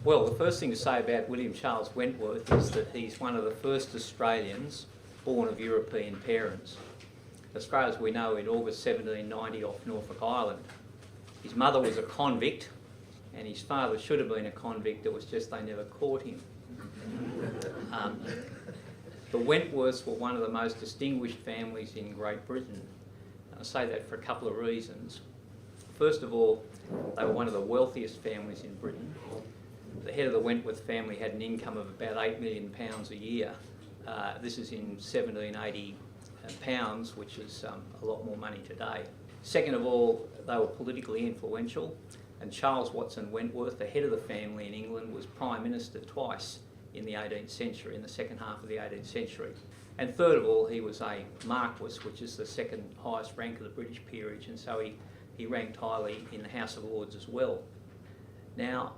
Well, the first thing to say about William Charles Wentworth is that he's one of the first Australians born of European parents. As far as we know, in August 1790 off Norfolk Island. His mother was a convict, and his father should have been a convict, it was just they never caught him. The Wentworths were one of the most distinguished families in Great Britain. I say that for a couple of reasons. First of all, they were one of the wealthiest families in Britain. The head of the Wentworth family had an income of about £8 million a year. This is in 1780 pounds, which is a lot more money today. Second of all, they were politically influential, and Charles Watson Wentworth, the head of the family in England, was Prime Minister twice in the 18th century, in the second half of the 18th century. And third of all, he was a Marquess, which is the second highest rank of the British peerage, and so he ranked highly in the House of Lords as well. Now,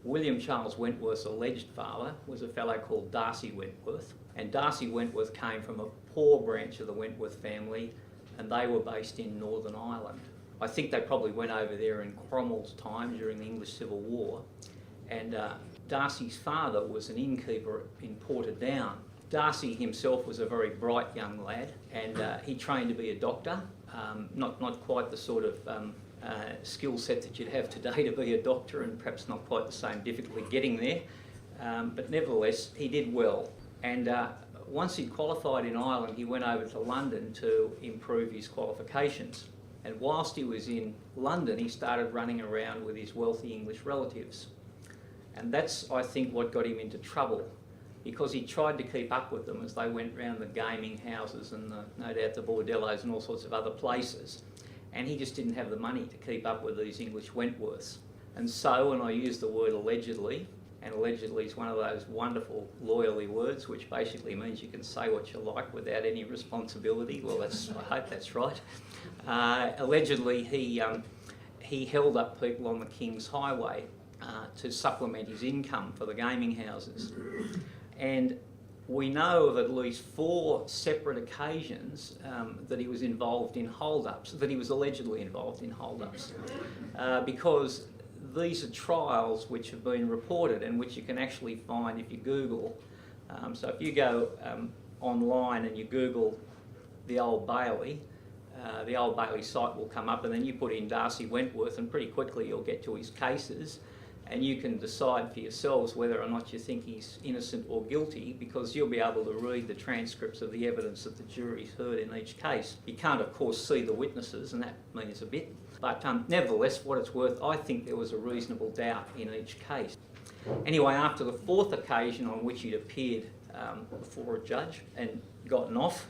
William Charles Wentworth's alleged father was a fellow called Darcy Wentworth, and Darcy Wentworth came from a poor branch of the Wentworth family, and they were based in Northern Ireland. I think they probably went over there in Cromwell's time during the English Civil War, and Darcy's father was an innkeeper in Portadown. Darcy himself was a very bright young lad, and he trained to be a doctor, not quite the sort of skill set that you'd have today to be a doctor, and perhaps not quite the same difficulty getting there, but nevertheless he did well. And once he'd qualified in Ireland, he went over to London to improve his qualifications. And whilst he was in London, he started running around with his wealthy English relatives. And that's, I think, what got him into trouble, because he tried to keep up with them as they went round the gaming houses and no doubt the bordellos and all sorts of other places. And he just didn't have the money to keep up with these English Wentworths. And so, and I use the word allegedly, and allegedly is one of those wonderful lawyerly words which basically means you can say what you like without any responsibility. Well, I hope that's right. Allegedly, he held up people on the King's Highway to supplement his income for the gaming houses. And we know of at least 4 separate occasions that he was involved in hold-ups, that he was allegedly involved in hold-ups, because these are trials which have been reported and which you can actually find if you Google. So if you go online and you Google the Old Bailey site will come up, and then you put in Darcy Wentworth, and pretty quickly you'll get to his cases, and you can decide for yourselves whether or not you think he's innocent or guilty, because you'll be able to read the transcripts of the evidence that the jury's heard in each case. You can't, of course, see the witnesses, and that means a bit. But nevertheless, for what it's worth, I think there was a reasonable doubt in each case. Anyway, after the 4th occasion on which he'd appeared before a judge and gotten off,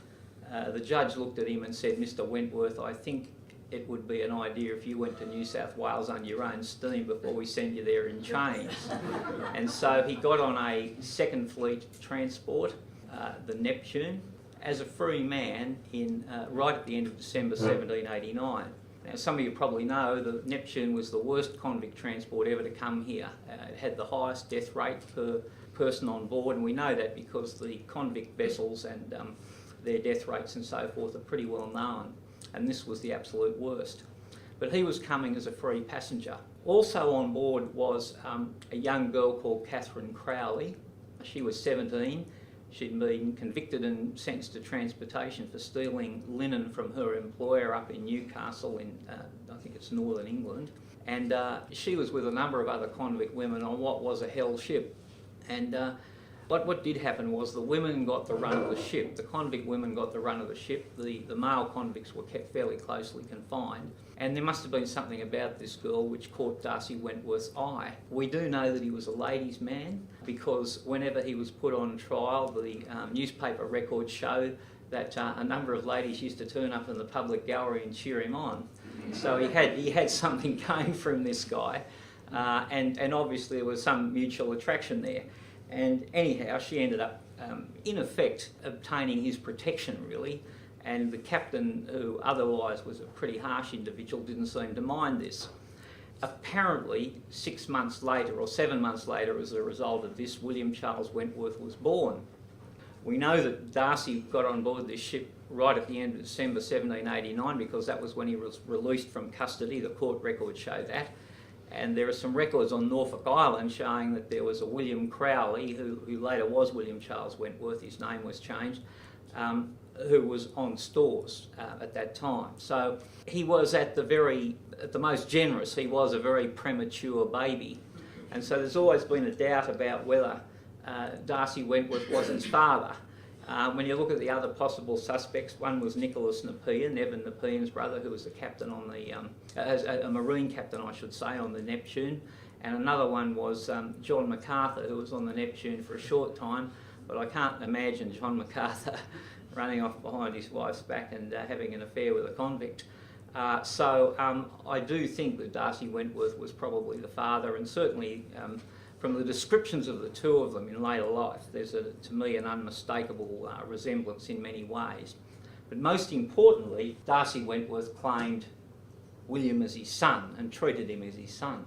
the judge looked at him and said, "Mr. Wentworth, I think it would be an idea if you went to New South Wales on your own steam before we send you there in chains." And so he got on a Second Fleet transport, the Neptune, as a free man right at the end of December 1789. Now, some of you probably know the Neptune was the worst convict transport ever to come here. It had the highest death rate per person on board, and we know that because the convict vessels and their death rates and so forth are pretty well known, and this was the absolute worst. But he was coming as a free passenger. Also on board was a young girl called Catherine Crowley. She was 17. She'd been convicted and sentenced to transportation for stealing linen from her employer up in Newcastle in, I think it's northern England. And she was with a number of other convict women on what was a hell ship. And what did happen was the women got the run of the ship. The convict women got the run of the ship. The male convicts were kept fairly closely confined. And there must have been something about this girl which caught Darcy Wentworth's eye. We do know that he was a ladies' man, because whenever he was put on trial, the newspaper records show that a number of ladies used to turn up in the public gallery and cheer him on. So he had something going from this guy, and obviously there was some mutual attraction there. And anyhow, she ended up, in effect, obtaining his protection, really, and the captain, who otherwise was a pretty harsh individual, didn't seem to mind this. Apparently, 6 months later, or 7 months later, as a result of this, William Charles Wentworth was born. We know that Darcy got on board this ship right at the end of December 1789, because that was when he was released from custody. The court records show that. And there are some records on Norfolk Island showing that there was a William Crowley, who later was William Charles Wentworth, his name was changed, who was on stores at that time. So he was at the most generous, he was a very premature baby. And so there's always been a doubt about whether Darcy Wentworth was his father. When you look at the other possible suspects, one was Nicholas Nepean, Evan Nepean's brother, who was the captain on the, a marine captain I should say, on the Neptune. And another one was John MacArthur, who was on the Neptune for a short time, but I can't imagine John MacArthur running off behind his wife's back and having an affair with a convict. So I do think that Darcy Wentworth was probably the father, and certainly from the descriptions of the two of them in later life, there's, to me, an unmistakable resemblance in many ways. But most importantly, Darcy Wentworth claimed William as his son and treated him as his son.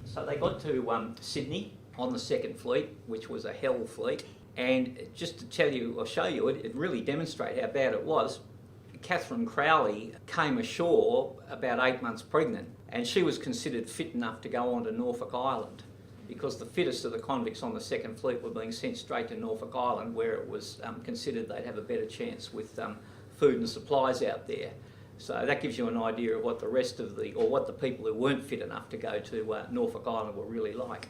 So they got to Sydney on the Second Fleet, which was a hell fleet, and just to tell you or show you it really demonstrates how bad it was. Catherine Crowley came ashore about 8 months pregnant, and she was considered fit enough to go on to Norfolk Island, because the fittest of the convicts on the Second Fleet were being sent straight to Norfolk Island, where it was considered they'd have a better chance with food and supplies out there. So that gives you an idea of what the rest of what the people who weren't fit enough to go to Norfolk Island were really like.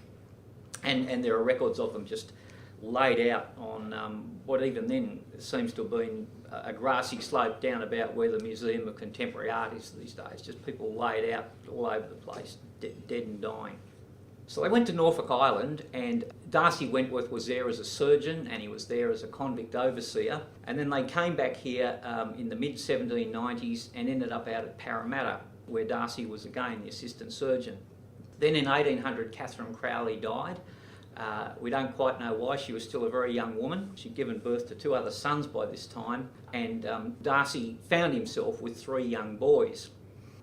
And there are records of them just laid out on what even then seems to have been a grassy slope down about where the Museum of Contemporary Art is these days. Just people laid out all over the place, dead and dying. So they went to Norfolk Island, and Darcy Wentworth was there as a surgeon, and he was there as a convict overseer. And then they came back here in the mid-1790s and ended up out at Parramatta, where Darcy was again the assistant surgeon. Then in 1800, Catherine Crowley died. We don't quite know why. She was still a very young woman. She'd given birth to 2 other sons by this time, and Darcy found himself with 3 young boys.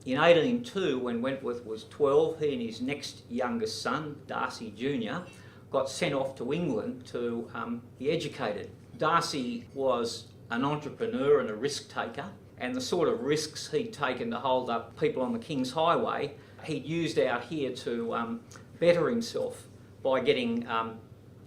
In 1802, when Wentworth was 12, he and his next youngest son, Darcy Jr., got sent off to England to be educated. Darcy was an entrepreneur and a risk taker, and the sort of risks he'd taken to hold up people on the King's Highway, he'd used out here to better himself by getting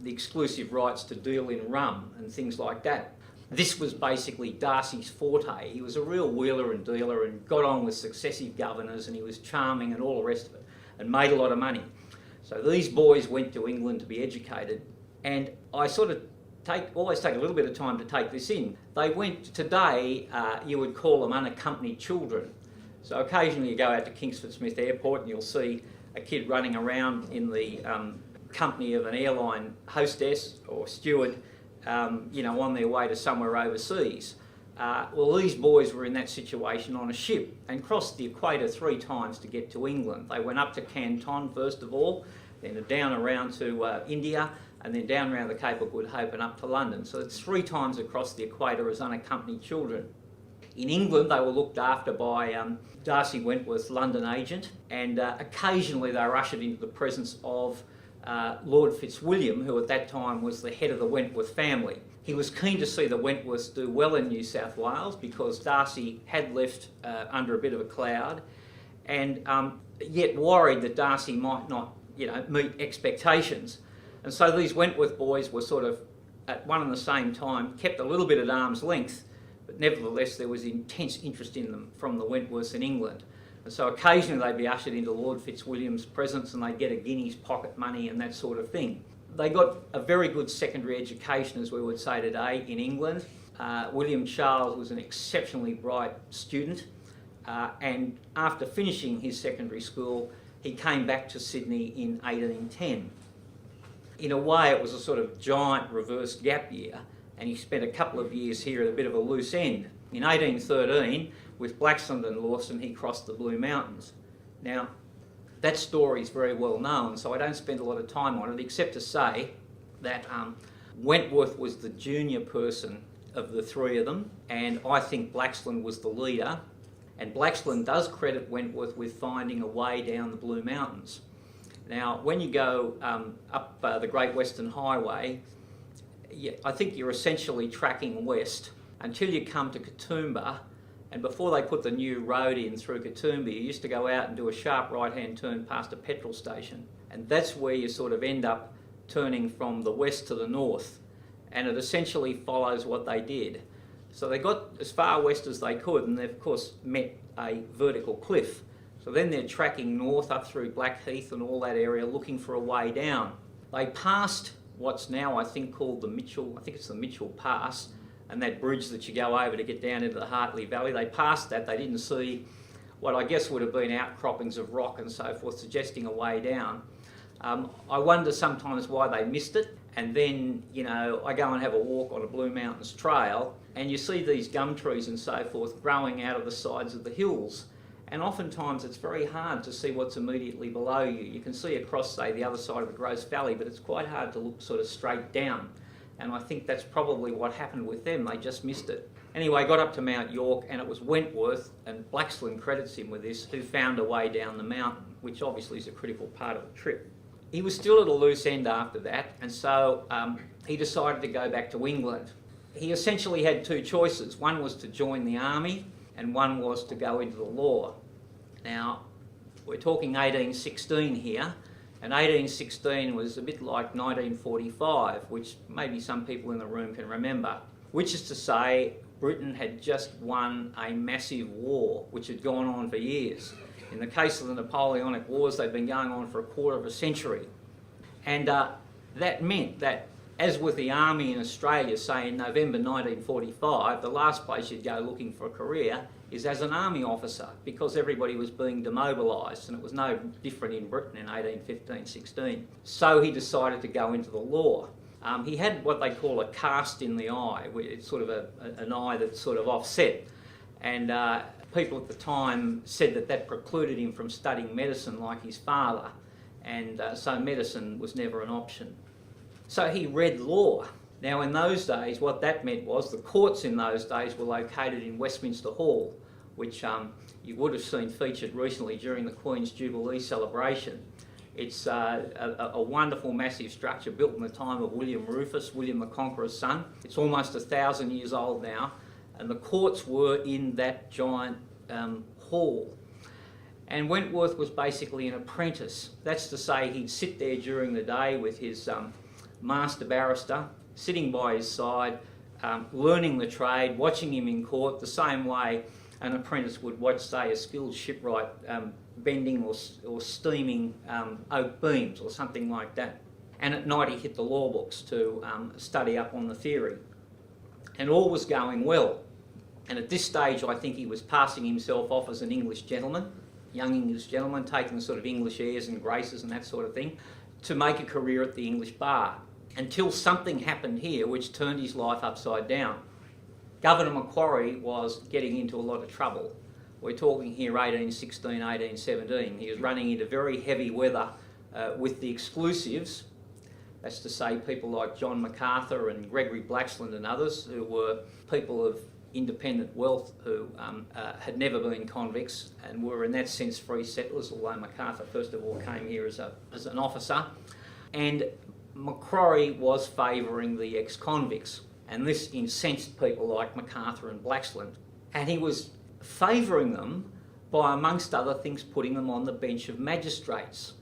the exclusive rights to deal in rum and things like that. This was basically Darcy's forte. He was a real wheeler and dealer and got on with successive governors, and he was charming and all the rest of it, and made a lot of money. So these boys went to England to be educated, and I sort of always take a little bit of time to take this in. They went, today you would call them unaccompanied children. So occasionally you go out to Kingsford Smith Airport and you'll see a kid running around in the company of an airline hostess or steward, on their way to somewhere overseas. Well, these boys were in that situation on a ship and crossed the equator 3 times to get to England. They went up to Canton first of all, then down around to India, and then down around the Cape of Good Hope and up to London. So it's 3 times across the equator as unaccompanied children. In England, they were looked after by Darcy Wentworth's London agent, and occasionally they were ushered into the presence of Lord Fitzwilliam, who at that time was the head of the Wentworth family. He was keen to see the Wentworths do well in New South Wales because Darcy had left under a bit of a cloud, and yet worried that Darcy might not, meet expectations. And so these Wentworth boys were sort of, at one and the same time, kept a little bit at arm's length, but nevertheless there was intense interest in them from the Wentworths in England. And so occasionally they'd be ushered into Lord Fitzwilliam's presence and they'd get a guinea's pocket money and that sort of thing. They got a very good secondary education, as we would say today, in England. William Charles was an exceptionally bright student, and after finishing his secondary school, he came back to Sydney in 1810. In a way, it was a sort of giant reverse gap year, and he spent a couple of years here at a bit of a loose end. In 1813, with Blaxland and Lawson, he crossed the Blue Mountains. Now, that story is very well known, so I don't spend a lot of time on it, except to say that Wentworth was the junior person of the 3 of them, and I think Blaxland was the leader. And Blaxland does credit Wentworth with finding a way down the Blue Mountains. Now, when you go up the Great Western Highway, I think you're essentially tracking west until you come to Katoomba, And before they put the new road in through Katoomba, you used to go out and do a sharp right-hand turn past a petrol station. And that's where you sort of end up turning from the west to the north. And it essentially follows what they did. So they got as far west as they could, and they of course met a vertical cliff. So then they're tracking north up through Blackheath and all that area looking for a way down. They passed what's now I think called the Mitchell, I think it's the Mitchell Pass, and that bridge that you go over to get down into the Hartley Valley. They passed that, they didn't see what I guess would have been outcroppings of rock and so forth, suggesting a way down. I wonder sometimes why they missed it, and then, you know, I go and have a walk on a Blue Mountains trail, and you see these gum trees and so forth growing out of the sides of the hills, and oftentimes it's very hard to see what's immediately below you. You can see across, say, the other side of the Grose Valley, but it's quite hard to look sort of straight down. And I think that's probably what happened with them, they just missed it. Anyway, got up to Mount York, and it was Wentworth, and Blaxland credits him with this, who found a way down the mountain, which obviously is a critical part of the trip. He was still at a loose end after that, and so he decided to go back to England. He essentially had two choices. One was to join the army, and one was to go into the law. Now, we're talking 1816 here, and 1816 was a bit like 1945, which maybe some people in the room can remember, which is to say Britain had just won a massive war, which had gone on for years. In the case of the Napoleonic Wars, they'd been going on for a quarter of a century. And that meant that, as with the army in Australia, say in November 1945, the last place you'd go looking for a career is as an army officer, because everybody was being demobilised, and it was no different in Britain in 1815-16. So he decided to go into the law. He had what they call a cast in the eye, it's sort of an eye that's sort of offset. And people at the time said that that precluded him from studying medicine like his father, and so medicine was never an option. So he read law. Now in those days, what that meant was the courts in those days were located in Westminster Hall, which you would have seen featured recently during the Queen's Jubilee celebration. It's a wonderful, massive structure built in the time of William Rufus, William the Conqueror's son. It's almost 1,000 years old now, and the courts were in that giant hall. And Wentworth was basically an apprentice. That's to say, he'd sit there during the day with his master barrister, sitting by his side, learning the trade, watching him in court the same way an apprentice would watch, say, a skilled shipwright bending or steaming oak beams or something like that. And at night he hit the law books to study up on the theory. And all was going well. And at this stage I think he was passing himself off as an English gentleman, young English gentleman, taking the sort of English airs and graces and that sort of thing, to make a career at the English bar. Until something happened here which turned his life upside down. Governor Macquarie was getting into a lot of trouble. We're talking here 1816, 1817. He was running into very heavy weather with the exclusives. That's to say people like John MacArthur and Gregory Blaxland and others, who were people of independent wealth who had never been convicts and were in that sense free settlers, although MacArthur first of all came here as an officer. And Macquarie was favouring the ex-convicts, and this incensed people like MacArthur and Blaxland. And he was favouring them by, amongst other things, putting them on the bench of magistrates.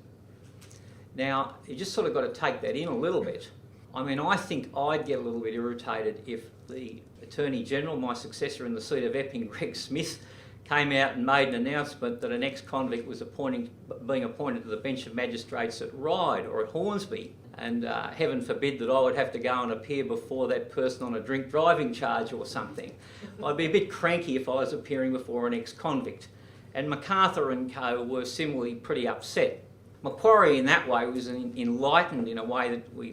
Now, you just sort of got to take that in a little bit. I mean, I think I'd get a little bit irritated if the Attorney General, my successor in the seat of Epping, Greg Smith, came out and made an announcement that an ex-convict was being appointed to the bench of magistrates at Ryde or at Hornsby, and heaven forbid that I would have to go and appear before that person on a drink driving charge or something. I'd be a bit cranky if I was appearing before an ex-convict. And MacArthur and co were similarly pretty upset. Macquarie in that way was enlightened in a way that we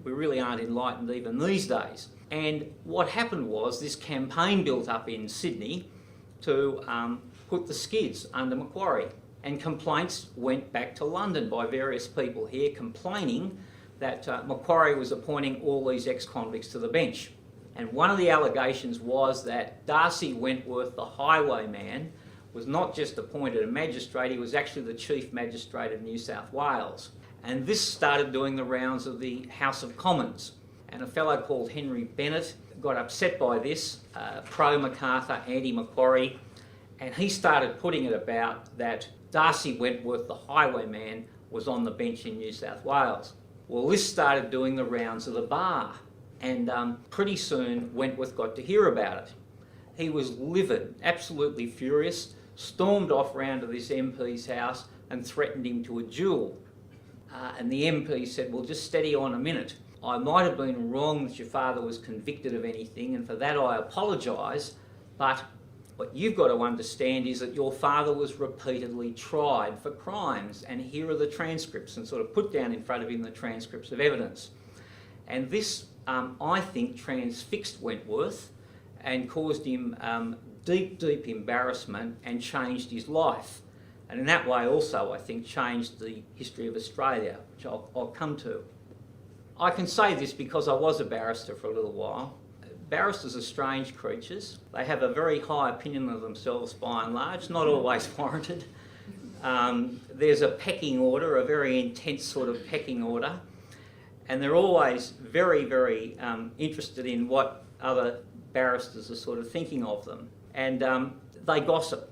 really aren't enlightened even these days. And what happened was this campaign built up in Sydney to put the skids under Macquarie. And complaints went back to London by various people here complaining that Macquarie was appointing all these ex-convicts to the bench. And one of the allegations was that Darcy Wentworth, the highwayman, was not just appointed a magistrate, he was actually the Chief Magistrate of New South Wales. And this started doing the rounds of the House of Commons. And a fellow called Henry Bennett got upset by this, pro-MacArthur, anti-Macquarie, and he started putting it about that Darcy Wentworth, the highwayman, was on the bench in New South Wales. Well, this started doing the rounds of the bar, and pretty soon Wentworth got to hear about it. He was livid, absolutely furious, stormed off round to this MP's house and threatened him to a duel. And the MP said, well, just steady on a minute. I might have been wrong that your father was convicted of anything, and for that I apologise, but what you've got to understand is that your father was repeatedly tried for crimes, and here are the transcripts, and sort of put down in front of him the transcripts of evidence. And this, I think, transfixed Wentworth and caused him deep embarrassment and changed his life. And in that way also, I think, changed the history of Australia, which I'll come to. I can say this because I was a barrister for a little while. Barristers are strange creatures. They have a very high opinion of themselves by and large, not always warranted. There's a pecking order, a very intense sort of pecking order, and they're always very interested in what other barristers are sort of thinking of them. And they gossip,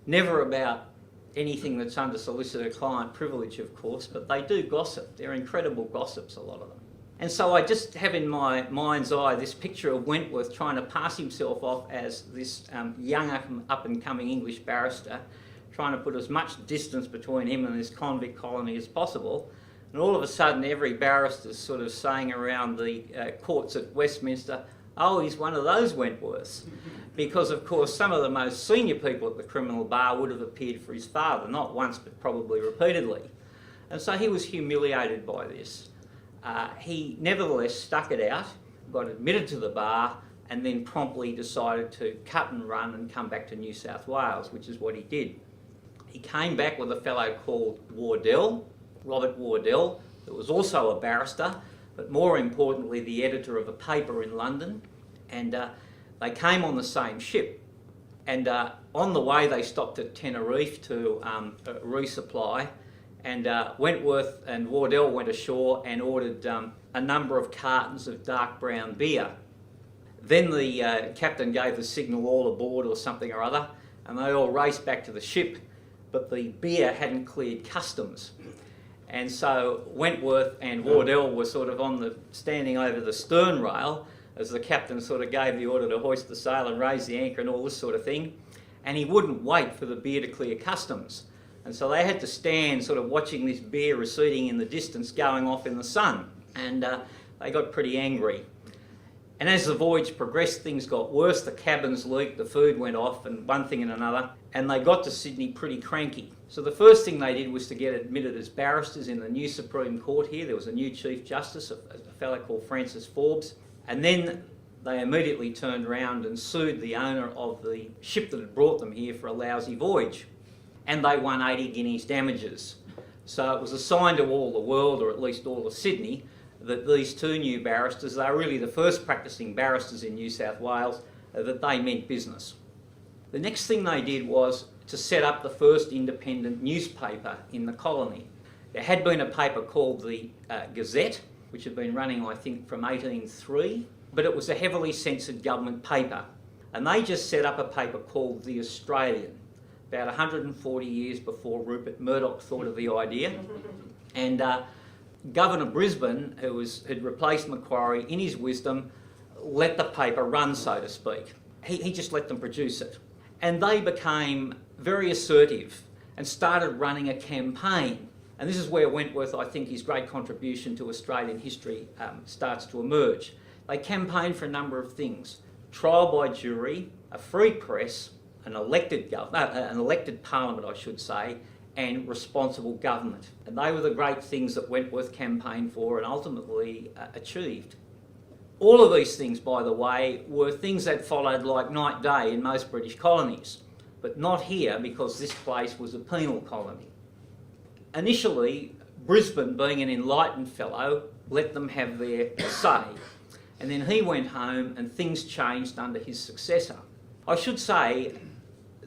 never about anything that's under solicitor-client privilege, of course, but they do gossip. They're incredible gossips, a lot of them. And so I just have in my mind's eye this picture of Wentworth trying to pass himself off as this young up-and-coming English barrister, trying to put as much distance between him and this convict colony as possible. And all of a sudden, every barrister's sort of saying around the courts at Westminster, oh, he's one of those Wentworths. Because, of course, some of the most senior people at the criminal bar would have appeared for his father, not once, but probably repeatedly. And so he was humiliated by this. He nevertheless stuck it out, got admitted to the bar, and then promptly decided to cut and run and come back to New South Wales, which is what he did. He came back with a fellow called Wardell, Robert Wardell, who was also a barrister, but more importantly the editor of a paper in London, and they came on the same ship. And on the way they stopped at Tenerife to resupply, and Wentworth and Wardell went ashore and ordered a number of cartons of dark brown beer. Then the captain gave the signal, all aboard or something or other, and they all raced back to the ship, but the beer hadn't cleared customs. And so Wentworth and Wardell were sort of standing over the stern rail as the captain sort of gave the order to hoist the sail and raise the anchor and all this sort of thing, and he wouldn't wait for the beer to clear customs. And so they had to stand sort of watching this beer receding in the distance going off in the sun, and they got pretty angry. And as the voyage progressed, things got worse. The cabins leaked, the food went off, and one thing and another, and they got to Sydney pretty cranky. So the first thing they did was to get admitted as barristers in the new Supreme Court here. There was a new Chief Justice, a fellow called Francis Forbes, and then they immediately turned around and sued the owner of the ship that had brought them here for a lousy voyage. And they won 80 guineas damages. So it was a sign to all the world, or at least all of Sydney, that these two new barristers, they were really the first practising barristers in New South Wales, that they meant business. The next thing they did was to set up the first independent newspaper in the colony. There had been a paper called the Gazette, which had been running, I think, from 1803, but it was a heavily censored government paper. And they just set up a paper called The Australian, about 140 years before Rupert Murdoch thought of the idea. And Governor Brisbane, who had replaced Macquarie, in his wisdom, let the paper run, so to speak. He just let them produce it. And they became very assertive and started running a campaign. And this is where Wentworth, I think, his great contribution to Australian history starts to emerge. They campaigned for a number of things: trial by jury, a free press, an elected parliament, I should say, and responsible government. And they were the great things that Wentworth campaigned for and ultimately achieved. All of these things, by the way, were things that followed like night day in most British colonies, but not here because this place was a penal colony. Initially, Brisbane, being an enlightened fellow, let them have their say, and then he went home and things changed under his successor. I should say,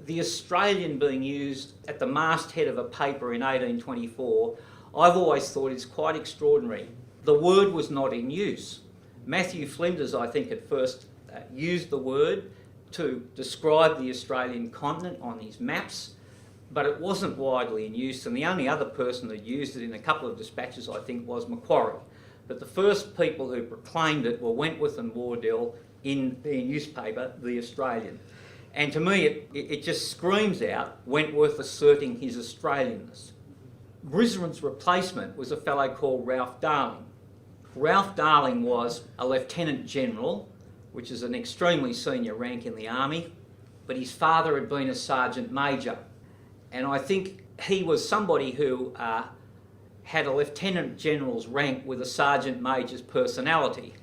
the Australian being used at the masthead of a paper in 1824, I've always thought is quite extraordinary. The word was not in use. Matthew Flinders, I think, at first used the word to describe the Australian continent on his maps, but it wasn't widely in use, and the only other person who used it in a couple of dispatches, I think, was Macquarie. But the first people who proclaimed it were Wentworth and Wardell in their newspaper, The Australian. And to me, it just screams out Wentworth asserting his Australianness. Brisbane's replacement was a fellow called Ralph Darling. Ralph Darling was a Lieutenant General, which is an extremely senior rank in the Army, but his father had been a Sergeant Major. And I think he was somebody who had a Lieutenant General's rank with a Sergeant Major's personality,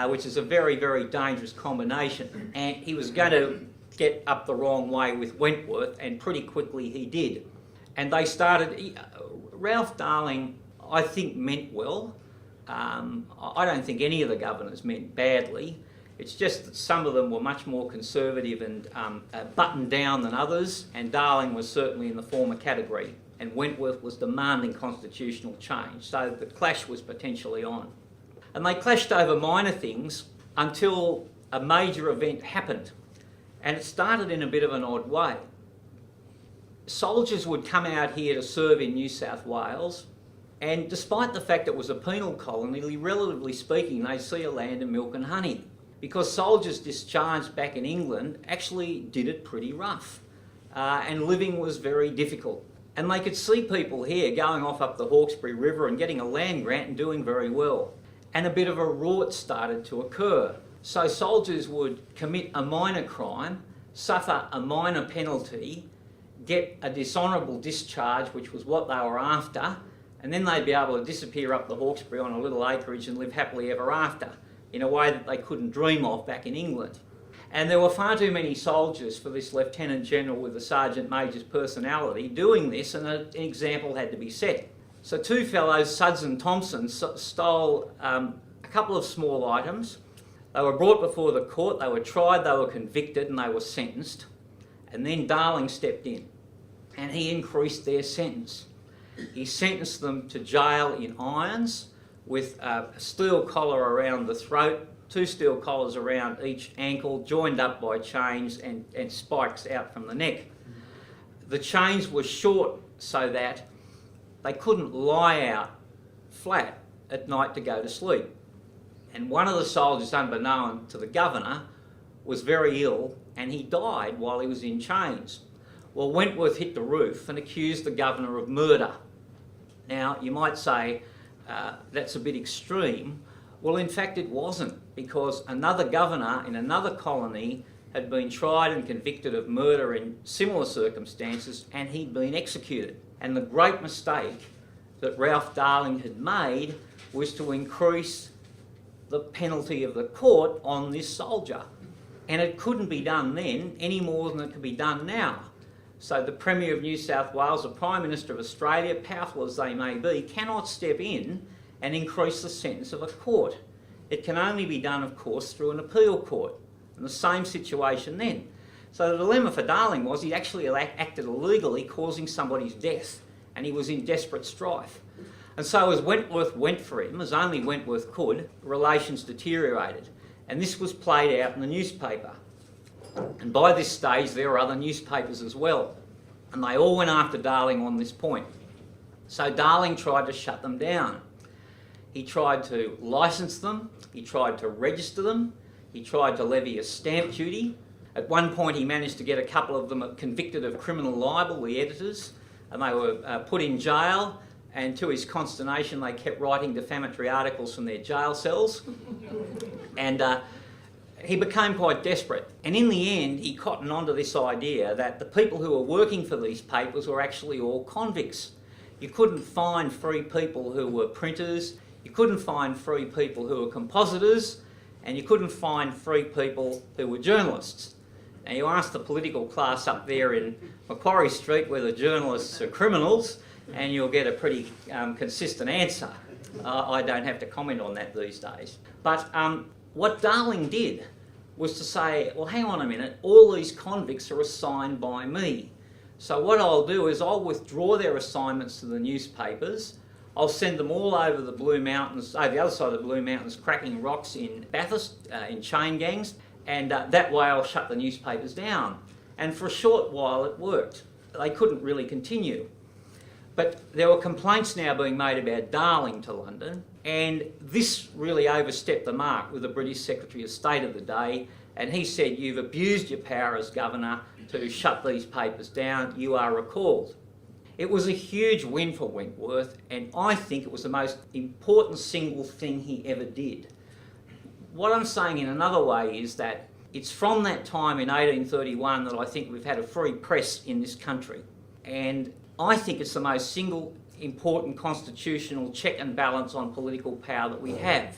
which is a very, very dangerous combination. And he was going to get up the wrong way with Wentworth, and pretty quickly he did. And they started... Ralph Darling, I think, meant well. I don't think any of the governors meant badly. It's just that some of them were much more conservative and buttoned down than others, and Darling was certainly in the former category, and Wentworth was demanding constitutional change, so the clash was potentially on. And they clashed over minor things until a major event happened, and it started in a bit of an odd way. Soldiers would come out here to serve in New South Wales, and despite the fact it was a penal colony, relatively speaking, they'd see a land of milk and honey, because soldiers discharged back in England actually did it pretty rough, and living was very difficult. And they could see people here going off up the Hawkesbury River and getting a land grant and doing very well. And a bit of a rort started to occur. So soldiers would commit a minor crime, suffer a minor penalty, get a dishonourable discharge, which was what they were after, and then they'd be able to disappear up the Hawkesbury on a little acreage and live happily ever after, in a way that they couldn't dream of back in England. And there were far too many soldiers for this Lieutenant General with a Sergeant Major's personality doing this, and an example had to be set. So two fellows, Suds and Thompson, stole a couple of small items. They were brought before the court, they were tried, they were convicted, and they were sentenced. And then Darling stepped in, and he increased their sentence. He sentenced them to jail in irons with a steel collar around the throat, 2 steel collars around each ankle, joined up by chains and spikes out from the neck. The chains were short so that they couldn't lie out flat at night to go to sleep. And one of the soldiers, unbeknown to the governor, was very ill, and he died while he was in chains. Well, Wentworth hit the roof and accused the governor of murder. Now, you might say that's a bit extreme. Well, in fact, it wasn't, because another governor in another colony had been tried and convicted of murder in similar circumstances, and he'd been executed. And the great mistake that Ralph Darling had made was to increase the penalty of the court on this soldier. And it couldn't be done then any more than it could be done now. So the Premier of New South Wales, the Prime Minister of Australia, powerful as they may be, cannot step in and increase the sentence of a court. It can only be done, of course, through an appeal court. And the same situation then. So the dilemma for Darling was he actually acted illegally, causing somebody's death, and he was in desperate strife. And so as Wentworth went for him, as only Wentworth could, relations deteriorated. And this was played out in the newspaper. And by this stage, there were other newspapers as well. And they all went after Darling on this point. So Darling tried to shut them down. He tried to licence them, he tried to register them, he tried to levy a stamp duty. At one point he managed to get a couple of them convicted of criminal libel, the editors, and they were put in jail, and to his consternation they kept writing defamatory articles from their jail cells. And he became quite desperate. And in the end he cottoned onto this idea that the people who were working for these papers were actually all convicts. You couldn't find free people who were printers, you couldn't find free people who were compositors, and you couldn't find free people who were journalists. Now you ask the political class up there in Macquarie Street whether journalists are criminals, and you'll get a pretty consistent answer. I don't have to comment on that these days. But what Darling did was to say, well, hang on a minute, all these convicts are assigned by me. So what I'll do is I'll withdraw their assignments to the newspapers, I'll send them all over the Blue Mountains, over the other side of the Blue Mountains, cracking rocks in Bathurst, in chain gangs, and that way I'll shut the newspapers down. And for a short while it worked. They couldn't really continue. But there were complaints now being made about Darling to London, and this really overstepped the mark with the British Secretary of State of the day, and he said, "You've abused your power as governor to shut these papers down, you are recalled." It was a huge win for Wentworth, and I think it was the most important single thing he ever did. What I'm saying in another way is that it's from that time in 1831 that I think we've had a free press in this country. And I think it's the most single important constitutional check and balance on political power that we have.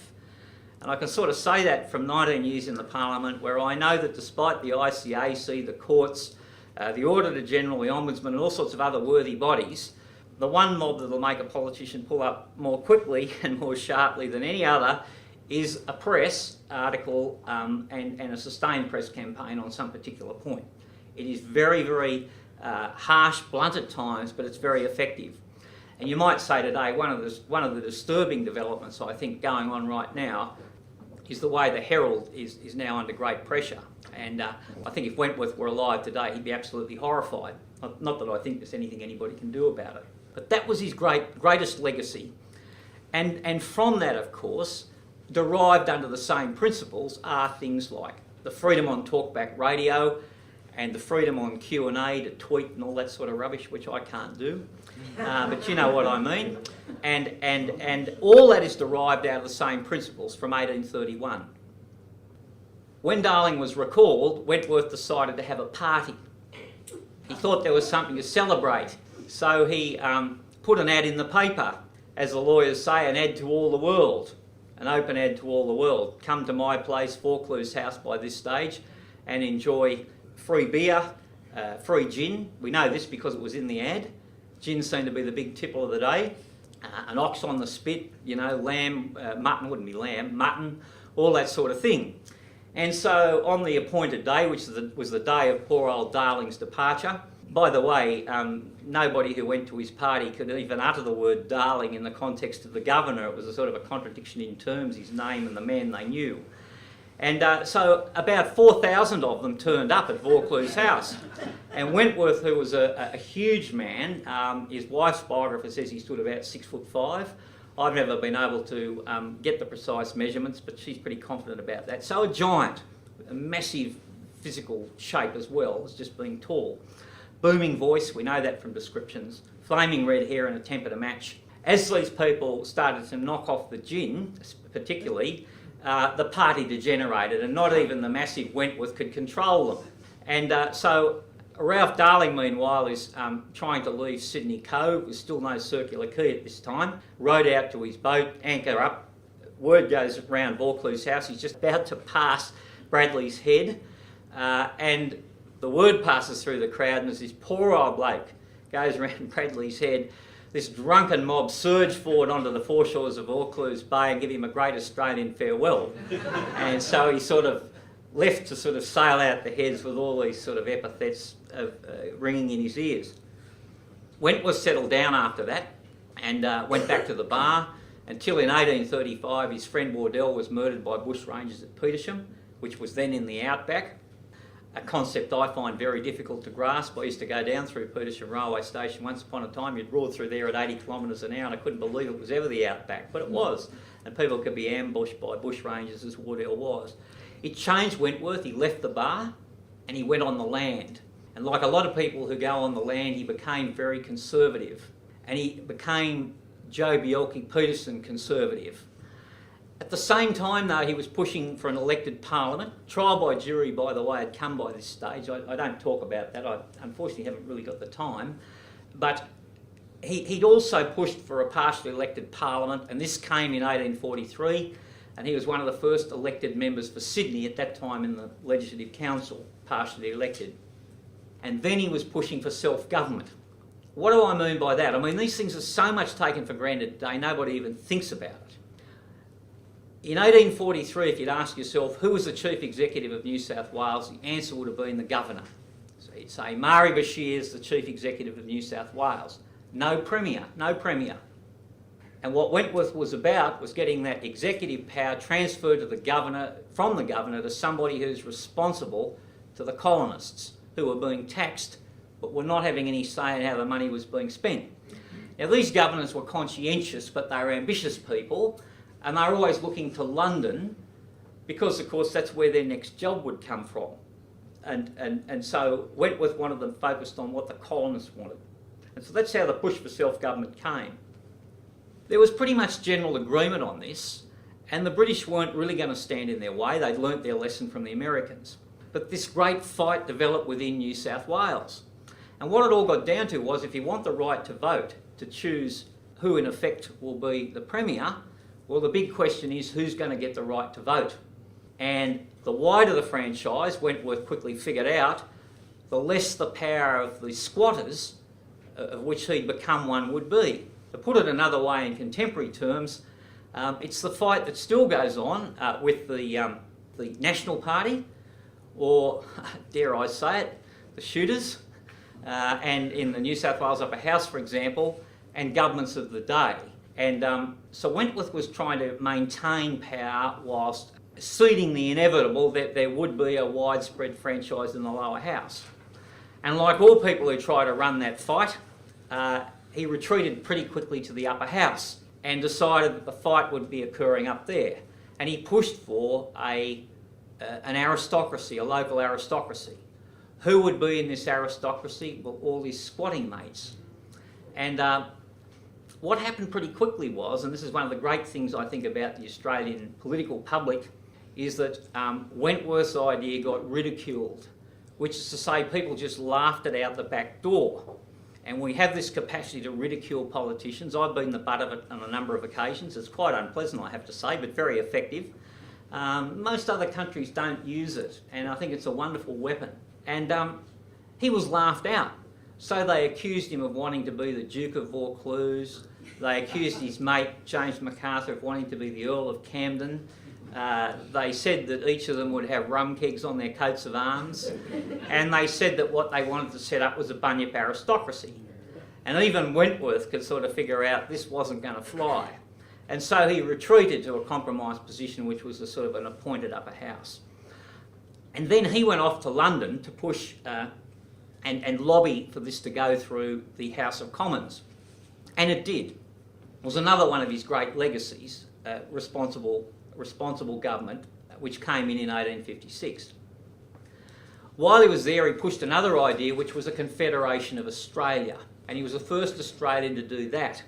And I can sort of say that from 19 years in the Parliament, where I know that despite the ICAC, the courts, the Auditor General, the Ombudsman and all sorts of other worthy bodies, the one mob that will make a politician pull up more quickly and more sharply than any other is a press article and a sustained press campaign on some particular point. It is very, very harsh, blunt at times, but it's very effective. And you might say today one of the disturbing developments I think going on right now is the way the Herald is now under great pressure. And I think if Wentworth were alive today, he'd be absolutely horrified. Not that I think there's anything anybody can do about it. But that was his greatest legacy. And from that, of course, derived under the same principles are things like the freedom on talkback radio and the freedom on Q&A to tweet and all that sort of rubbish, which I can't do. But you know what I mean. And all that is derived out of the same principles from 1831. When Darling was recalled, Wentworth decided to have a party. He thought there was something to celebrate, so he put an ad in the paper, as the lawyers say, an ad to all the world, an open ad to all the world. Come to my place, Vaucluse House, by this stage, and enjoy free beer, free gin. We know this because it was in the ad. Gin seemed to be the big tipple of the day. An ox on the spit, you know, lamb, mutton, wouldn't be lamb, mutton, all that sort of thing. And so on the appointed day, which was the day of poor old Darling's departure, by the way, nobody who went to his party could even utter the word Darling in the context of the governor. It was a sort of a contradiction in terms, his name and the man they knew. And so about 4,000 of them turned up at Vaucluse House. And Wentworth, who was a huge man, his wife's biographer says he stood about 6'5". I've never been able to get the precise measurements, but she's pretty confident about that. So a giant, a massive physical shape as well as just being tall. Booming voice, we know that from descriptions. Flaming red hair and a temper to match. As these people started to knock off the gin, particularly, the party degenerated, and not even the massive Wentworth could control them. And so Ralph Darling, meanwhile, is trying to leave Sydney Cove with still no circular quay at this time. Rowed out to his boat, anchor up. Word goes round Vaucluse House, he's just about to pass Bradley's Head, and the word passes through the crowd, and as this poor old bloke goes around Bradley's Head, this drunken mob surge forward onto the foreshores of Vaucluse Bay and give him a great Australian farewell. And so he sort of left to sort of sail out the heads with all these sort of epithets of, ringing in his ears. Wentworth settled down after that and went back to the bar until in 1835 his friend Wardell was murdered by bushrangers at Petersham, which was then in the outback. A concept I find very difficult to grasp. I used to go down through Petersham railway station once upon a time. You'd roar through there at 80 kilometres an hour and I couldn't believe it was ever the outback, but it was. And people could be ambushed by bushrangers as Wardell was. It changed Wentworth. He left the bar and he went on the land. And like a lot of people who go on the land, he became very conservative. And he became Joh Bjelke-Petersen conservative. At the same time, though, he was pushing for an elected parliament. Trial by jury, by the way, had come by this stage. I don't talk about that. I unfortunately haven't really got the time. But he'd also pushed for a partially elected parliament, and this came in 1843, and he was one of the first elected members for Sydney at that time in the Legislative Council, partially elected. And then he was pushing for self-government. What do I mean by that? I mean, these things are so much taken for granted today, nobody even thinks about it. In 1843, if you'd ask yourself, who was the Chief Executive of New South Wales, the answer would have been the Governor. So you'd say, Mari Bashir is the Chief Executive of New South Wales. No Premier, no Premier. And what Wentworth was about was getting that executive power transferred to the governor, from the governor to somebody who's responsible to the colonists, who were being taxed but were not having any say in how the money was being spent. Now, these governors were conscientious, but they were ambitious people, and they were always looking to London because, of course, that's where their next job would come from. And so Wentworth wanted them focused on what the colonists wanted. And so that's how the push for self-government came. There was pretty much general agreement on this, and the British weren't really going to stand in their way. They'd learnt their lesson from the Americans. But this great fight developed within New South Wales. And what it all got down to was, if you want the right to vote, to choose who in effect will be the Premier, well, the big question is, who's going to get the right to vote? And the wider the franchise, Wentworth quickly figured out, the less the power of the squatters, of which he'd become one, would be. To put it another way in contemporary terms, it's the fight that still goes on with the National Party, or, dare I say it, the shooters, and in the New South Wales Upper House, for example, and governments of the day. And so Wentworth was trying to maintain power whilst ceding the inevitable that there would be a widespread franchise in the lower house. And like all people who try to run that fight, he retreated pretty quickly to the upper house and decided that the fight would be occurring up there. And he pushed for an aristocracy, a local aristocracy. Who would be in this aristocracy? Well, all his squatting mates. And what happened pretty quickly was, and this is one of the great things I think about the Australian political public, is that Wentworth's idea got ridiculed, which is to say people just laughed it out the back door. And we have this capacity to ridicule politicians. I've been the butt of it on a number of occasions. It's quite unpleasant, I have to say, but very effective. Most other countries don't use it, and I think it's a wonderful weapon. And he was laughed out. So they accused him of wanting to be the Duke of Vaucluse. They accused his mate, James MacArthur, of wanting to be the Earl of Camden. They said that each of them would have rum kegs on their coats of arms. And they said that what they wanted to set up was a bunyip aristocracy. And even Wentworth could sort of figure out this wasn't going to fly. And so he retreated to a compromised position, which was a sort of an appointed upper house. And then he went off to London to push and lobby for this to go through the House of Commons. And it did. It was another one of his great legacies, responsible government, which came in 1856. While he was there, he pushed another idea, which was a confederation of Australia. And he was the first Australian to do that.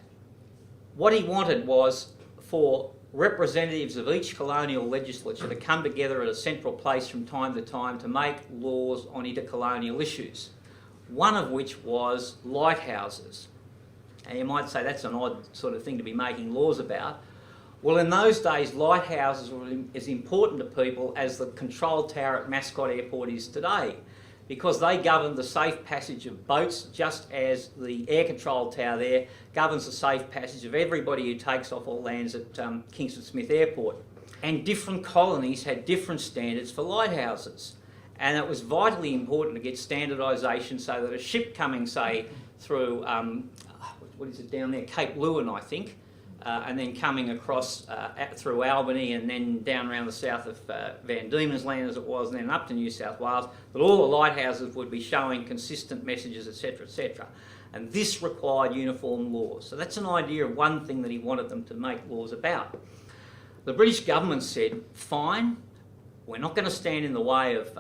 What he wanted was for representatives of each colonial legislature to come together at a central place from time to time to make laws on intercolonial issues, one of which was lighthouses. And you might say that's an odd sort of thing to be making laws about. Well, in those days, lighthouses were as important to people as the control tower at Mascot Airport is today, because they governed the safe passage of boats, just as the air control tower there governs the safe passage of everybody who takes off or lands at Kingston Smith Airport. And different colonies had different standards for lighthouses. And it was vitally important to get standardisation so that a ship coming, say, through, what is it down there, Cape Lewin, I think, and then coming across through Albany and then down around the south of Van Diemen's Land as it was, and then up to New South Wales, that all the lighthouses would be showing consistent messages, etc., etc. And this required uniform laws. So that's an idea of one thing that he wanted them to make laws about. The British government said, fine, we're not going to stand in the way of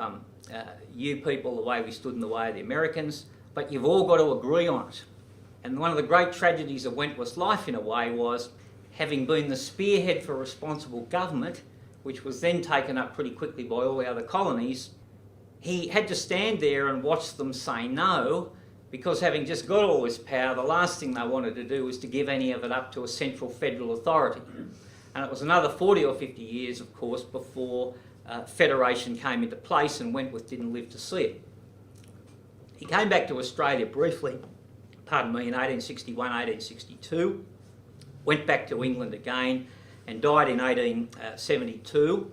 you people the way we stood in the way of the Americans, but you've all got to agree on it. And one of the great tragedies of Wentworth's life, in a way, was having been the spearhead for responsible government, which was then taken up pretty quickly by all the other colonies, he had to stand there and watch them say no, because having just got all this power, the last thing they wanted to do was to give any of it up to a central federal authority. And it was another 40 or 50 years, of course, before federation came into place, and Wentworth didn't live to see it. He came back to Australia briefly, in 1861, 1862, went back to England again and died in 1872.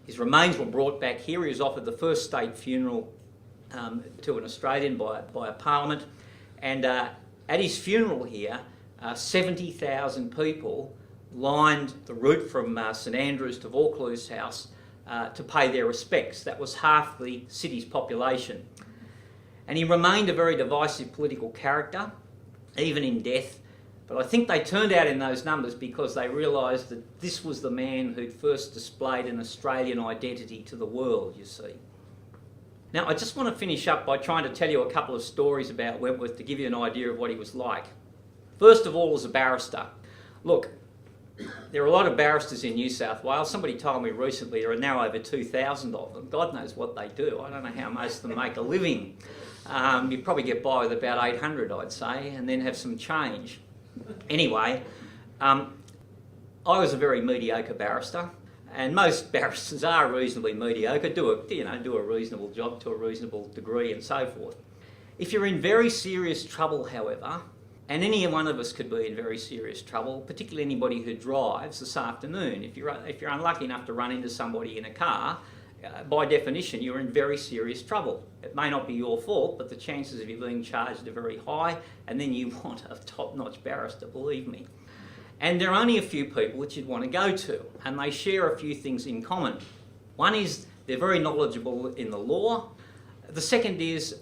His remains were brought back here. He was offered the first state funeral to an Australian by a parliament, and at his funeral here, 70,000 people lined the route from St Andrews to Vaucluse House to pay their respects. That was half the city's population. And he remained a very divisive political character, even in death. But I think they turned out in those numbers because they realised that this was the man who'd first displayed an Australian identity to the world, you see. Now, I just want to finish up by trying to tell you a couple of stories about Wentworth to give you an idea of what he was like. First of all, as a barrister. Look, there are a lot of barristers in New South Wales. Somebody told me recently there are now over 2,000 of them. God knows what they do. I don't know how most of them make a living. You probably get by with about 800, I'd say, and then have some change. Anyway, I was a very mediocre barrister, and most barristers are reasonably mediocre, do a reasonable job to a reasonable degree and so forth. If you're in very serious trouble, however, and any one of us could be in very serious trouble, particularly anybody who drives this afternoon, if you're unlucky enough to run into somebody in a car, by definition, you're in very serious trouble. It may not be your fault, but the chances of you being charged are very high, and then you want a top-notch barrister, believe me. And there are only a few people that you'd want to go to, and they share a few things in common. One is they're very knowledgeable in the law. The second is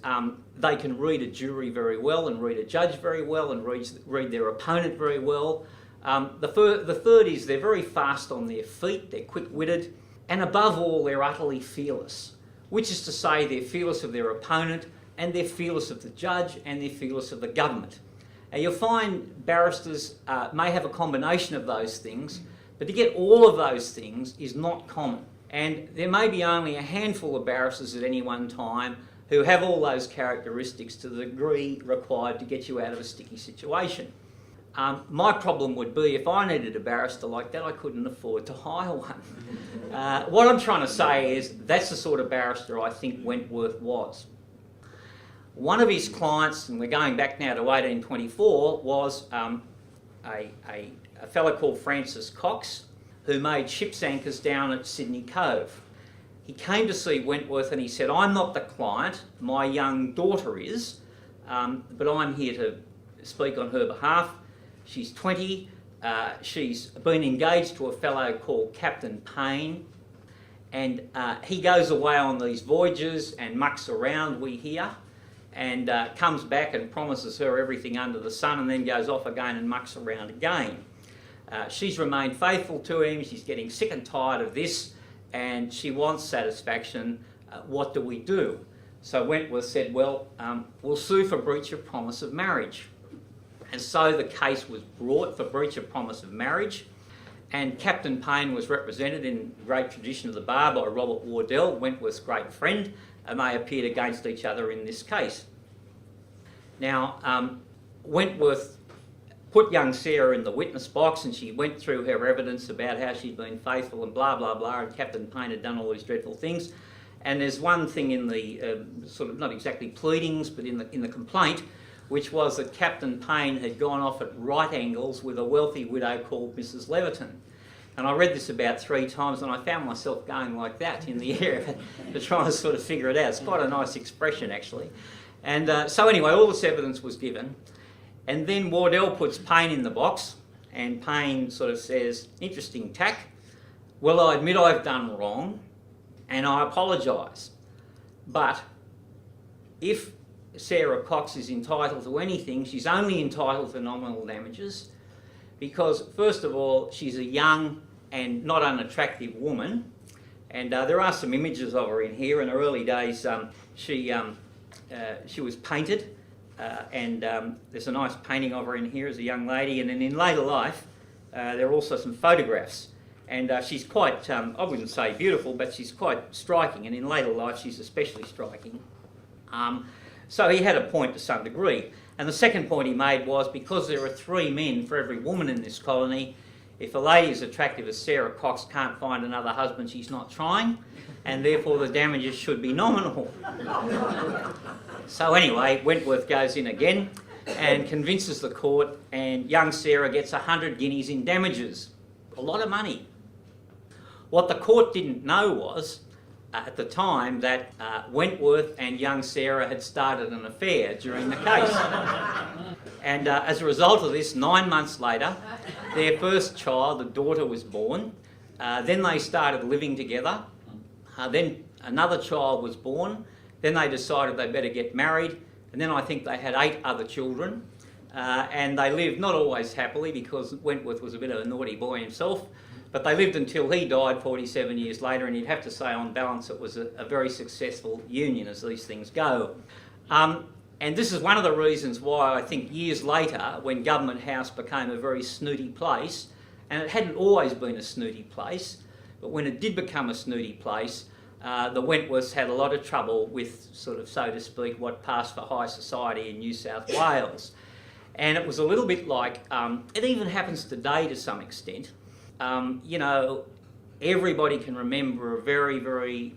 they can read a jury very well and read a judge very well and read their opponent very well. The third is they're very fast on their feet, they're quick-witted, and above all, they're utterly fearless, which is to say they're fearless of their opponent, and they're fearless of the judge, and they're fearless of the government. Now, you'll find barristers may have a combination of those things, but to get all of those things is not common. And there may be only a handful of barristers at any one time who have all those characteristics to the degree required to get you out of a sticky situation. My problem would be if I needed a barrister like that, I couldn't afford to hire one. What I'm trying to say is that's the sort of barrister I think Wentworth was. One of his clients, and we're going back now to 1824, was a fellow called Francis Cox, who made ship's anchors down at Sydney Cove. He came to see Wentworth and he said, "I'm not the client, my young daughter is, but I'm here to speak on her behalf. She's 20, she's been engaged to a fellow called Captain Payne, and he goes away on these voyages and mucks around, we hear, and comes back and promises her everything under the sun and then goes off again and mucks around again. She's remained faithful to him, she's getting sick and tired of this, and she wants satisfaction. What do we do?" So Wentworth said, "Well, we'll sue for breach of promise of marriage." And so the case was brought for breach of promise of marriage, and Captain Payne was represented in the great tradition of the bar by Robert Wardell, Wentworth's great friend, and they appeared against each other in this case. Now, Wentworth put young Sarah in the witness box, and she went through her evidence about how she'd been faithful and blah, blah, blah, and Captain Payne had done all these dreadful things. And there's one thing in the sort of, not exactly pleadings, but in the complaint, which was that Captain Payne had gone off at right angles with a wealthy widow called Mrs. Leverton. And I read this about 3 times and I found myself going like that in the air to try and sort of figure it out. It's quite a nice expression, actually. And so anyway, all this evidence was given. And then Wardell puts Payne in the box, and Payne sort of says, "Interesting tack. Well, I admit I've done wrong, and I apologise. But if Sarah Cox is entitled to anything, she's only entitled to nominal damages because, first of all, she's a young and not unattractive woman, and there are some images of her in here. In her early days, she was painted, and there's a nice painting of her in here as a young lady, and then in later life there are also some photographs, and she's quite, I wouldn't say beautiful, but she's quite striking, and in later life she's especially striking. So he had a point to some degree. And the second point he made was because there are 3 men for every woman in this colony, if a lady as attractive as Sarah Cox can't find another husband, she's not trying, and therefore the damages should be nominal. So anyway, Wentworth goes in again and convinces the court, and young Sarah gets 100 guineas in damages. A lot of money. What the court didn't know was, at the time, that Wentworth and young Sarah had started an affair during the case. And as a result of this, 9 months later, their first child, a daughter, was born. Then they started living together. Then another child was born. Then they decided they better get married. And then I think they had 8 other children. And they lived not always happily, because Wentworth was a bit of a naughty boy himself. But they lived until he died 47 years later, and you'd have to say on balance it was a very successful union as these things go. And this is one of the reasons why I think years later, when Government House became a very snooty place, and it hadn't always been a snooty place, but when it did become a snooty place, the Wentworths had a lot of trouble with, sort of, so to speak, what passed for high society in New South Wales. And it was a little bit like, it even happens today to some extent. You know, everybody can remember a very, very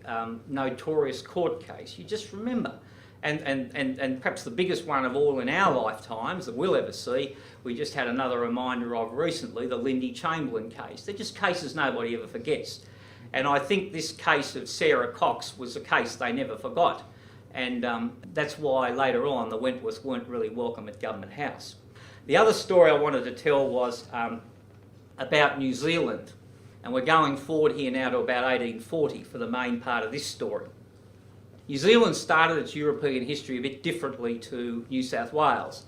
notorious court case. You just remember. And perhaps the biggest one of all in our lifetimes that we'll ever see, we just had another reminder of recently, the Lindy Chamberlain case. They're just cases nobody ever forgets. And I think this case of Sarah Cox was a case they never forgot. And that's why later on the Wentworths weren't really welcome at Government House. The other story I wanted to tell was about New Zealand. And we're going forward here now to about 1840 for the main part of this story. New Zealand started its European history a bit differently to New South Wales.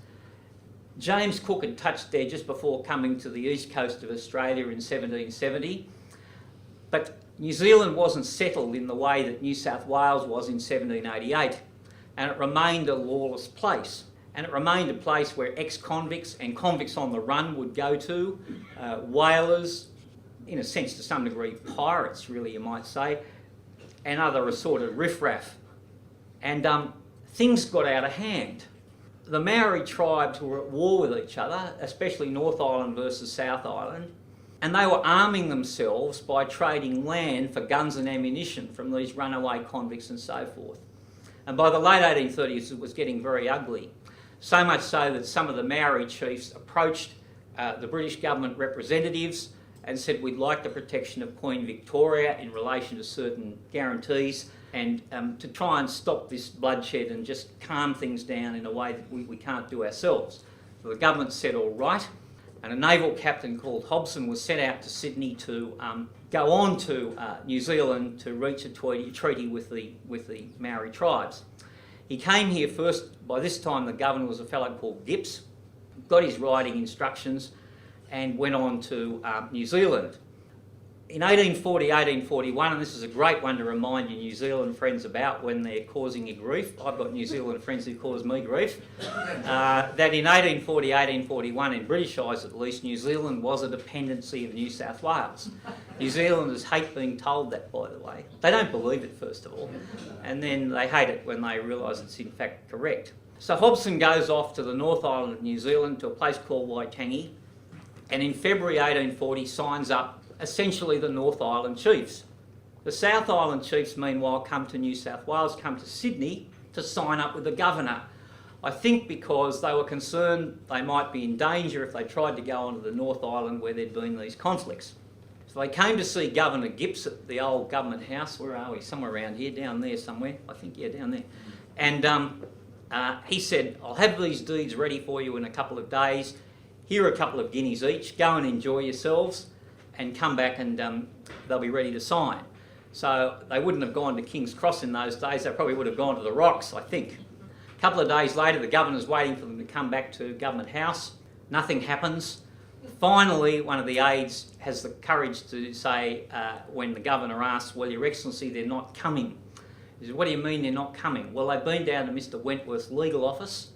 James Cook had touched there just before coming to the east coast of Australia in 1770, but New Zealand wasn't settled in the way that New South Wales was in 1788, and it remained a lawless place. And it remained a place where ex-convicts and convicts on the run would go to, whalers, in a sense to some degree pirates really you might say, and other assorted riffraff. And things got out of hand. The Maori tribes were at war with each other, especially North Island versus South Island, and they were arming themselves by trading land for guns and ammunition from these runaway convicts and so forth. And by the late 1830s it was getting very ugly, so much so that some of the Maori chiefs approached the British government representatives and said, we'd like the protection of Queen Victoria in relation to certain guarantees, and to try and stop this bloodshed and just calm things down in a way that we can't do ourselves. So the government said all right, and a naval captain called Hobson was sent out to Sydney to go on to New Zealand to reach a treaty with the Maori tribes. He came here first. By this time the governor was a fellow called Gibbs, got his riding instructions and went on to New Zealand. In 1840, 1841, and this is a great one to remind your New Zealand friends about when they're causing you grief. I've got New Zealand friends who cause me grief. That in 1840, 1841, in British eyes at least, New Zealand was a dependency of New South Wales. New Zealanders hate being told that, by the way. They don't believe it, first of all, and then they hate it when they realise it's in fact correct. So Hobson goes off to the North Island of New Zealand to a place called Waitangi, and in February 1840 signs up essentially the North Island chiefs. The South Island chiefs, meanwhile, come to New South Wales, come to Sydney to sign up with the governor. I think because they were concerned they might be in danger if they tried to go onto the North Island where there'd been these conflicts. So they came to see Governor Gibbs at the old Government House. Where are we? Somewhere around here, down there somewhere. I think, yeah, down there. And he said, I'll have these deeds ready for you in a couple of days. Here are a couple of guineas each. Go and enjoy yourselves, and come back and they'll be ready to sign. So they wouldn't have gone to King's Cross in those days, they probably would have gone to the Rocks, I think. A couple of days later, the governor's waiting for them to come back to Government House. Nothing happens. Finally, one of the aides has the courage to say, when the governor asks, well, Your Excellency, they're not coming. He says, what do you mean they're not coming? Well, they've been down to Mr. Wentworth's legal office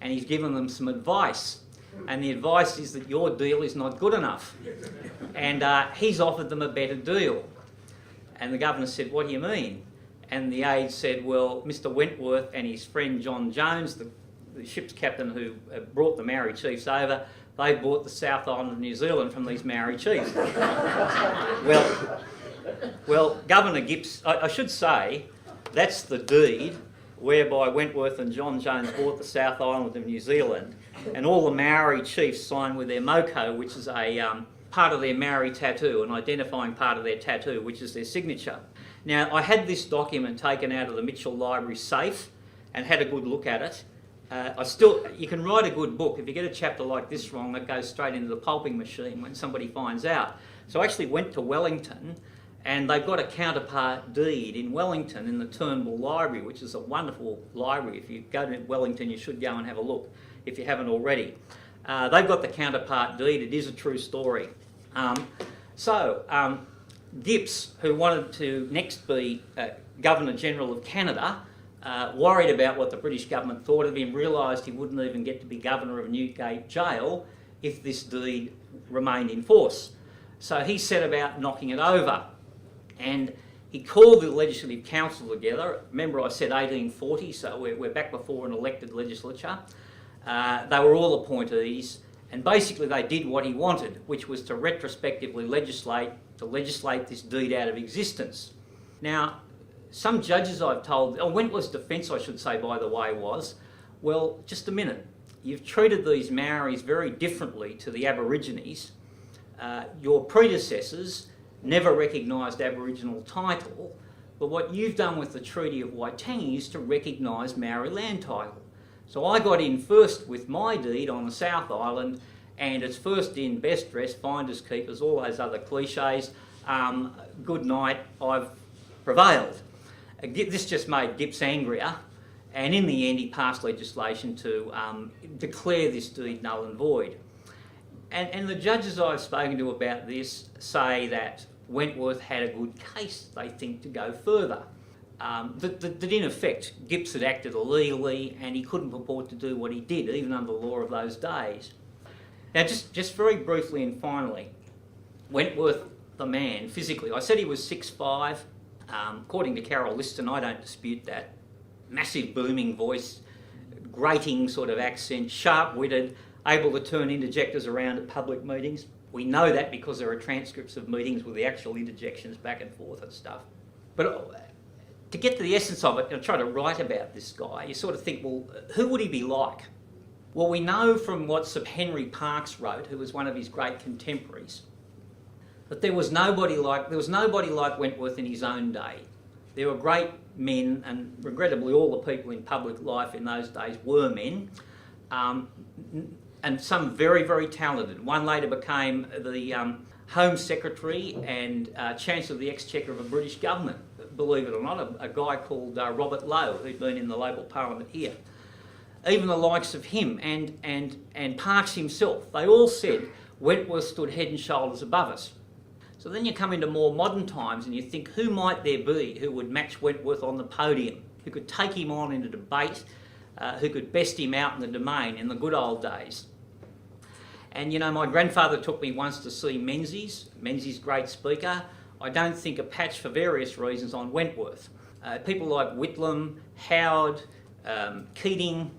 and he's given them some advice. And the advice is that your deal is not good enough. And he's offered them a better deal. And the governor said, what do you mean? And the aide said, well, Mr. Wentworth and his friend John Jones, the ship's captain who brought the Maori chiefs over, they bought the South Island of New Zealand from these Maori chiefs. well, Governor Gibbs, I should say, that's the deed whereby Wentworth and John Jones bought the South Island of New Zealand, and all the Maori chiefs signed with their moko, which is a part of their Maori tattoo, an identifying part of their tattoo, which is their signature. Now, I had this document taken out of the Mitchell Library safe and had a good look at it, You can write a good book. If you get a chapter like this wrong, it goes straight into the pulping machine when somebody finds out. So I actually went to Wellington, and they've got a counterpart deed in Wellington in the Turnbull Library, which is a wonderful library. If you go to Wellington, you should go and have a look if you haven't already. They've got the counterpart deed. It is a true story. Gipps, who wanted to next be Governor-General of Canada, worried about what the British government thought of him, realised he wouldn't even get to be Governor of Newgate Jail if this deed remained in force. So he set about knocking it over. And he called the Legislative Council together. Remember I said 1840, so we're back before an elected legislature. They were all appointees, and basically they did what he wanted, which was to retrospectively legislate this deed out of existence. Now, some judges I've told, Wentworth's defence I should say by the way was, well, just a minute, you've treated these Maoris very differently to the Aborigines. Your predecessors never recognised Aboriginal title, but what you've done with the Treaty of Waitangi is to recognise Maori land title. So I got in first with my deed on the South Island, and it's first in, best dressed, finders keepers, all those other cliches. Good night, I've prevailed. This just made Gipps angrier, and in the end he passed legislation to declare this deed null and void. And the judges I've spoken to about this say that Wentworth had a good case, they think, to go further. That in effect Gipps had acted illegally and he couldn't purport to do what he did, even under the law of those days. Now just very briefly and finally, Wentworth the man, physically, I said he was 6'5", according to Carol Liston, I don't dispute that. Massive booming voice, grating sort of accent, sharp-witted, able to turn interjectors around at public meetings. We know that because there are transcripts of meetings with the actual interjections back and forth and stuff. But to get to the essence of it and try to write about this guy, you sort of think, well, who would he be like? Well, we know from what Sir Henry Parkes wrote, who was one of his great contemporaries, that there was nobody like Wentworth in his own day. There were great men, and regrettably all the people in public life in those days were men, and some very, very talented. One later became the Home Secretary and Chancellor of the Exchequer of a British government, believe it or not, a guy called Robert Lowe, who'd been in the Labor Parliament here. Even the likes of him and Parkes himself, they all said Wentworth stood head and shoulders above us. So then you come into more modern times and you think, who might there be who would match Wentworth on the podium, who could take him on in a debate, who could best him out in the domain in the good old days? And you know, my grandfather took me once to see Menzies, great speaker. I don't think a patch for various reasons on Wentworth. People like Whitlam, Howard, Keating,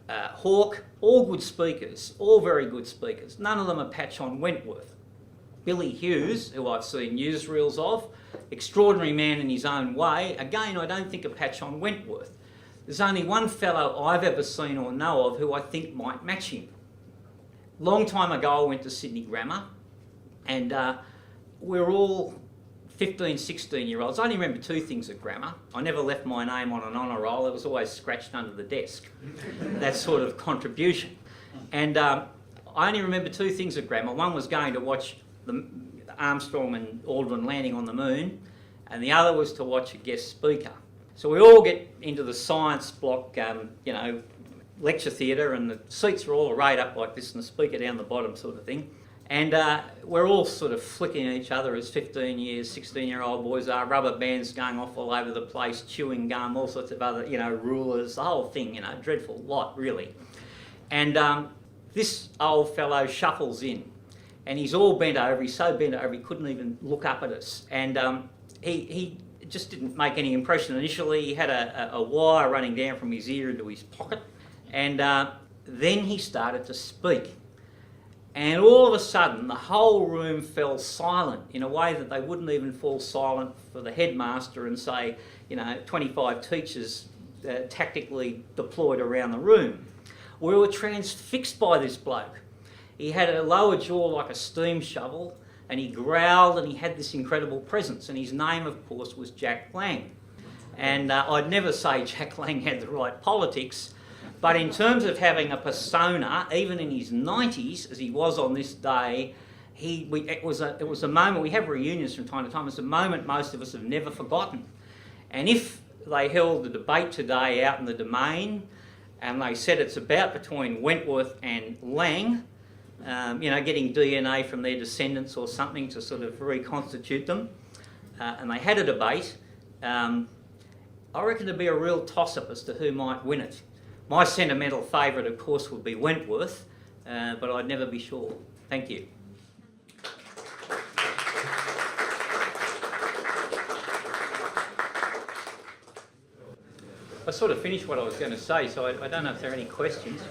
Hawke, all good speakers, all very good speakers. None of them a patch on Wentworth. Billy Hughes, who I've seen newsreels of, extraordinary man in his own way. Again, I don't think a patch on Wentworth. There's only one fellow I've ever seen or know of who I think might match him. Long time ago I went to Sydney Grammar, and we're all 15, 16-year-olds. I only remember two things at Grammar. I never left my name on an honour roll. It was always scratched under the desk. That sort of contribution. And I only remember two things at Grammar. One was going to watch the Armstrong and Aldrin landing on the moon, and the other was to watch a guest speaker. So we all get into the science block, lecture theatre, and the seats are all arrayed up like this and the speaker down the bottom sort of thing. And we're all sort of flicking at each other as 16-year-old boys are, rubber bands going off all over the place, chewing gum, all sorts of other, rulers, the whole thing, dreadful lot, really. And this old fellow shuffles in, and he's all bent over. He's so bent over he couldn't even look up at us. And he just didn't make any impression initially. He had a wire running down from his ear into his pocket. And then he started to speak. And all of a sudden, the whole room fell silent in a way that they wouldn't even fall silent for the headmaster and say, 25 teachers tactically deployed around the room. We were transfixed by this bloke. He had a lower jaw like a steam shovel, and he growled, and he had this incredible presence. And his name, of course, was Jack Lang. And I'd never say Jack Lang had the right politics, But in terms of having a persona, even in his 90s, as he was on this day, it was a moment, we have reunions from time to time, it's a moment most of us have never forgotten. And if they held the debate today out in the Domain, and they said it's about between Wentworth and Lang, getting DNA from their descendants or something to sort of reconstitute them, and they had a debate, I reckon there'd be a real toss-up as to who might win it. My sentimental favourite, of course, would be Wentworth, but I'd never be sure. Thank you. I sort of finished what I was going to say, so I don't know if there are any questions.